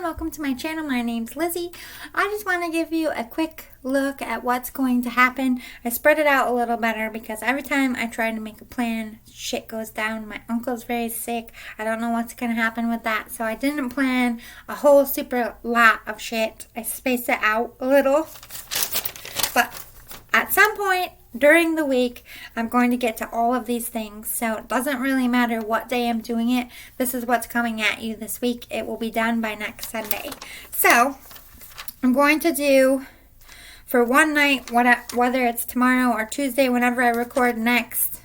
welcome to my channel. My name's Lizzie. I just want to give you a quick look at what's going to happen. I spread it out a little better because every time I try to make a plan, shit goes down. My uncle's very sick. I don't know what's going to happen with that, so I didn't plan a whole super lot of shit. I spaced it out a little, but at some point during the week, I'm going to get to all of these things, so it doesn't really matter what day I'm doing it. This is what's coming at you this week. It will be done by next Sunday. So, I'm going to do, for one night, whether it's tomorrow or Tuesday, whenever I record next,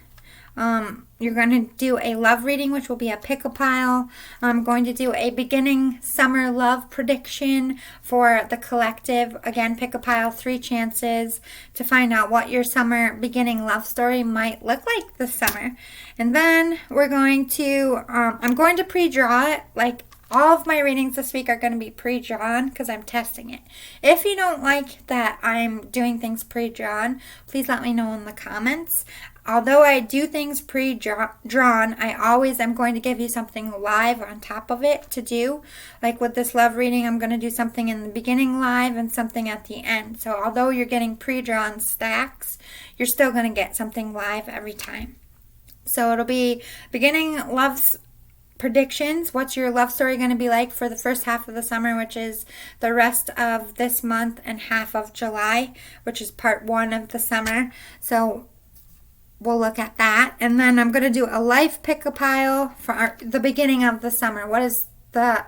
you're going to do a love reading, which will be a pick-a-pile. I'm going to do a beginning summer love prediction for the collective. Again, pick-a-pile, 3 chances to find out what your summer beginning love story might look like this summer. And then we're going to, I'm going to pre-draw it. Like, all of my readings this week are going to be pre-drawn because I'm testing it. If you don't like that I'm doing things pre-drawn, please let me know in the comments. Although I do things pre-drawn, I always am going to give you something live on top of it to do. Like with this love reading, I'm going to do something in the beginning live and something at the end. So although you're getting pre-drawn stacks, you're still going to get something live every time. So it'll be beginning love predictions. What's your love story going to be like for the first half of the summer, which is the rest of this month and half of July, which is part 1 of the summer. So we'll look at that. And then I'm going to do a life pick-a-pile for the beginning of the summer. What is the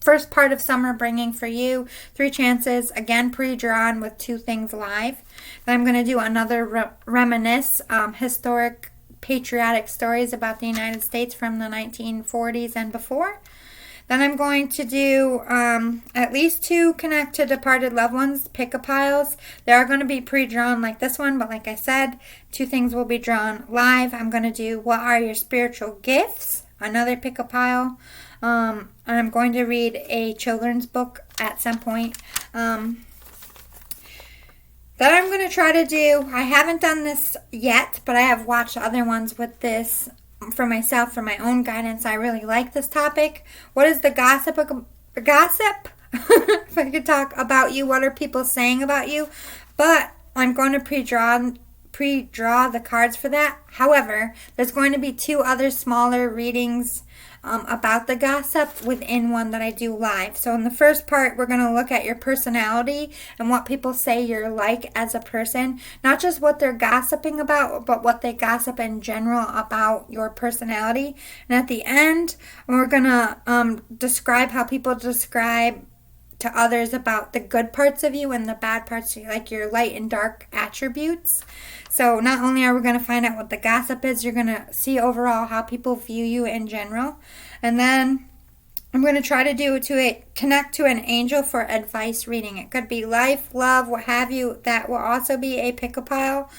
first part of summer bringing for you? 3 chances, again pre-drawn with 2 things live. Then I'm going to do another reminisce, historic patriotic stories about the United States from the 1940s and before. Then I'm going to do at least 2 connect to departed loved ones, pick-a-piles. They are going to be pre-drawn like this one, but like I said, 2 things will be drawn live. I'm going to do what are your spiritual gifts, another pick-a-pile. And I'm going to read a children's book at some point. That I'm going to try to do, I haven't done this yet, but I have watched other ones with this for myself, for my own guidance. I really like this topic. What is the gossip? If I could talk about you, what are people saying about you? But I'm going to pre-draw the cards for that. However, there's going to be 2 other smaller readings about the gossip within one that I do live. So in the first part, we're going to look at your personality and what people say you're like as a person. Not just what they're gossiping about, but what they gossip in general about your personality. And at the end, we're going to describe how people describe to others about the good parts of you and the bad parts of you, like your light and dark attributes. So not only are we going to find out what the gossip is, you're going to see overall how people view you in general. And then I'm going to try to connect to an angel for advice reading. It could be life, love, what have you. That will also be a pick-a-pile,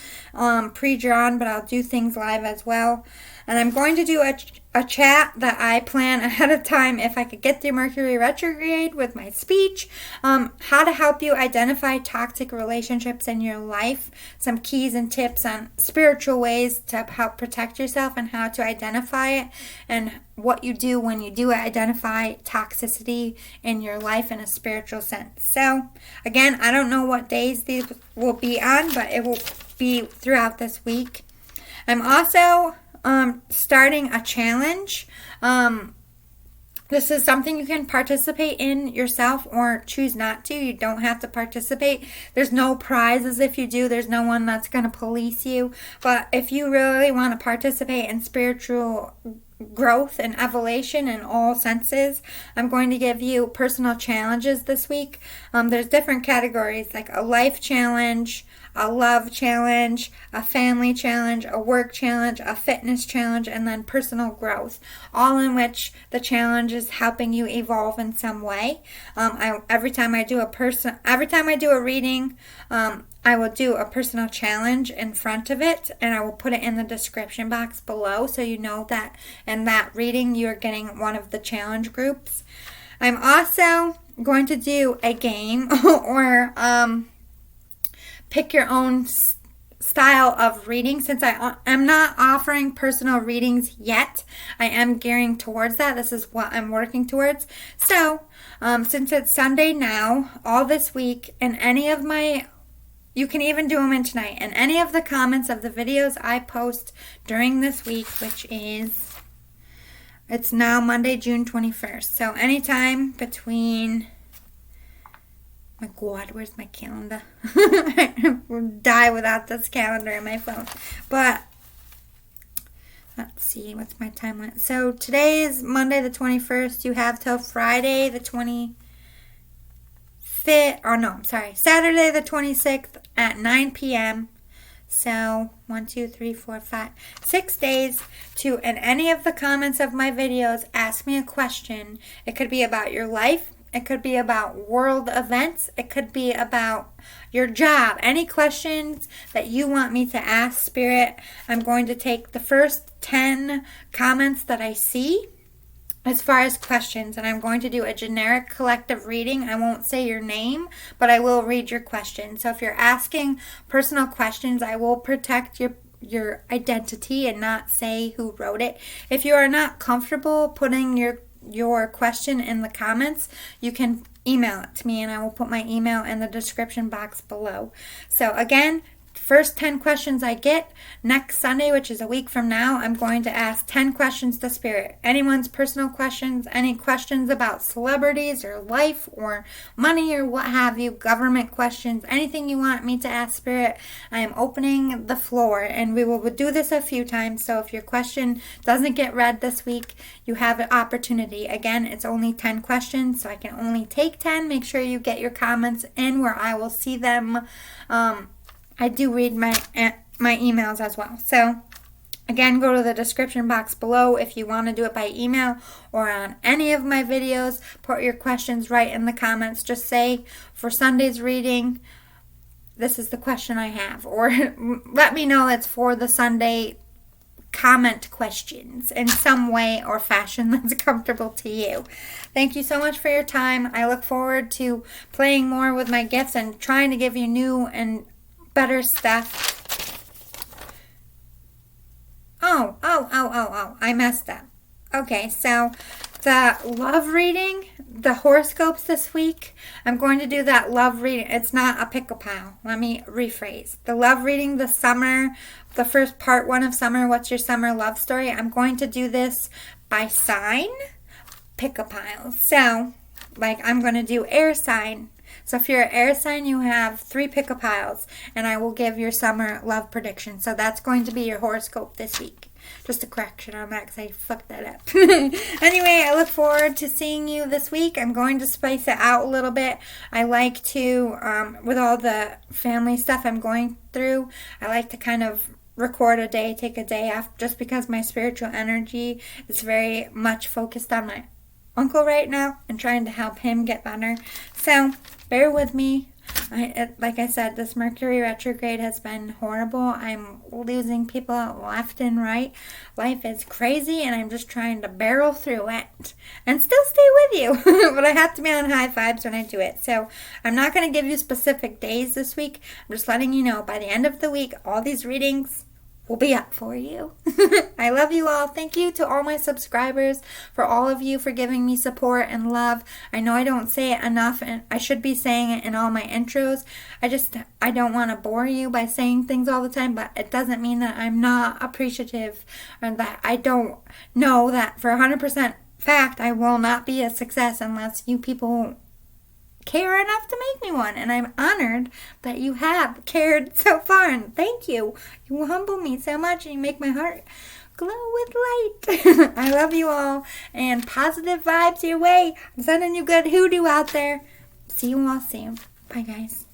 pre-drawn, but I'll do things live as well. And I'm going to do a chat that I plan ahead of time if I could get through Mercury retrograde with my speech. How to help you identify toxic relationships in your life. Some keys and tips on spiritual ways to help protect yourself and how to identify it. And what you do when you do identify toxicity in your life in a spiritual sense. So, again, I don't know what days these will be on, but it will be throughout this week. I'm also starting a challenge. This is something you can participate in yourself or choose not to. You don't have to participate. There's no prizes if you do. There's no one that's going to police you. But if you really want to participate in spiritual growth and evolution in all senses, I'm going to give you personal challenges this week. There's different categories, like a life challenge, a love challenge, a family challenge, a work challenge, a fitness challenge, and then personal growth, all in which the challenge is helping you evolve in some way. Every time I do a reading, I will do a personal challenge in front of it, and I will put it in the description box below so you know that in that reading you're getting one of the challenge groups. I'm also going to do a game or pick your own style of reading. Since I am not offering personal readings yet, I am gearing towards that. This is what I'm working towards. So, since it's Sunday now, all this week, and any of my, you can even do them in tonight, and any of the comments of the videos I post during this week, which is, it's now Monday, June 21st. So anytime between, my God, where's my calendar? I would die without this calendar in my phone. But let's see, what's my timeline? So today is Monday the 21st. You have till Friday the 25th. Saturday the 26th at 9 p.m. So 1, 2, 3, 4, 5, 6 days to, in any of the comments of my videos, ask me a question. It could be about your life. It could be about world events. It could be about your job. Any questions that you want me to ask Spirit, I'm going to take the first 10 comments that I see as far as questions, and I'm going to do a generic collective reading. I won't say your name, but I will read your question. So if you're asking personal questions, I will protect your identity and not say who wrote it. If you are not comfortable putting your question in the comments, you can email it to me, and I will put my email in the description box below. So again, first 10 questions I get, next Sunday, which is a week from now, I'm going to ask 10 questions to Spirit. Anyone's personal questions, any questions about celebrities or life or money or what have you, government questions, anything you want me to ask Spirit, I am opening the floor, and we will do this a few times. So if your question doesn't get read this week, you have an opportunity. Again, it's only 10 questions, so I can only take 10. Make sure you get your comments in where I will see them. I do read my emails as well. So, again, go to the description box below if you want to do it by email or on any of my videos. Put your questions right in the comments. Just say, for Sunday's reading, this is the question I have. Or let me know it's for the Sunday comment questions in some way or fashion that's comfortable to you. Thank you so much for your time. I look forward to playing more with my gifts and trying to give you new and better stuff. Oh, I messed up. Okay, so the love reading, the horoscopes this week, I'm going to do that love reading. It's not a pick-a-pile. Let me rephrase. The love reading, the summer, the first part 1 of summer, what's your summer love story? I'm going to do this by sign, pick-a-pile. So, like, I'm going to do air sign. So if you're an air sign, you have 3 pick-a-piles, and I will give your summer love prediction. So that's going to be your horoscope this week. Just a correction on that because I fucked that up. Anyway, I look forward to seeing you this week. I'm going to spice it out a little bit. I like to, with all the family stuff I'm going through, I like to kind of record a day, take a day off, just because my spiritual energy is very much focused on my uncle right now and trying to help him get better. So bear with me. Like I said, this Mercury retrograde has been horrible. I'm losing people left and right. Life is crazy, and I'm just trying to barrel through it and still stay with you. But I have to be on high vibes when I do it. So I'm not going to give you specific days this week. I'm just letting you know by the end of the week, all these readings will be up for you. I love you all. Thank you to all my subscribers, for all of you for giving me support and love. I know I don't say it enough, and I should be saying it in all my intros. I don't want to bore you by saying things all the time, but it doesn't mean that I'm not appreciative or that I don't know that for 100% fact I will not be a success unless you people care enough to make me one, and I'm honored that you have cared so far, and thank you. You humble me so much, and you make my heart glow with light. I love you all, and positive vibes your way. I'm sending you good hoodoo out there. See you all soon. Bye, guys.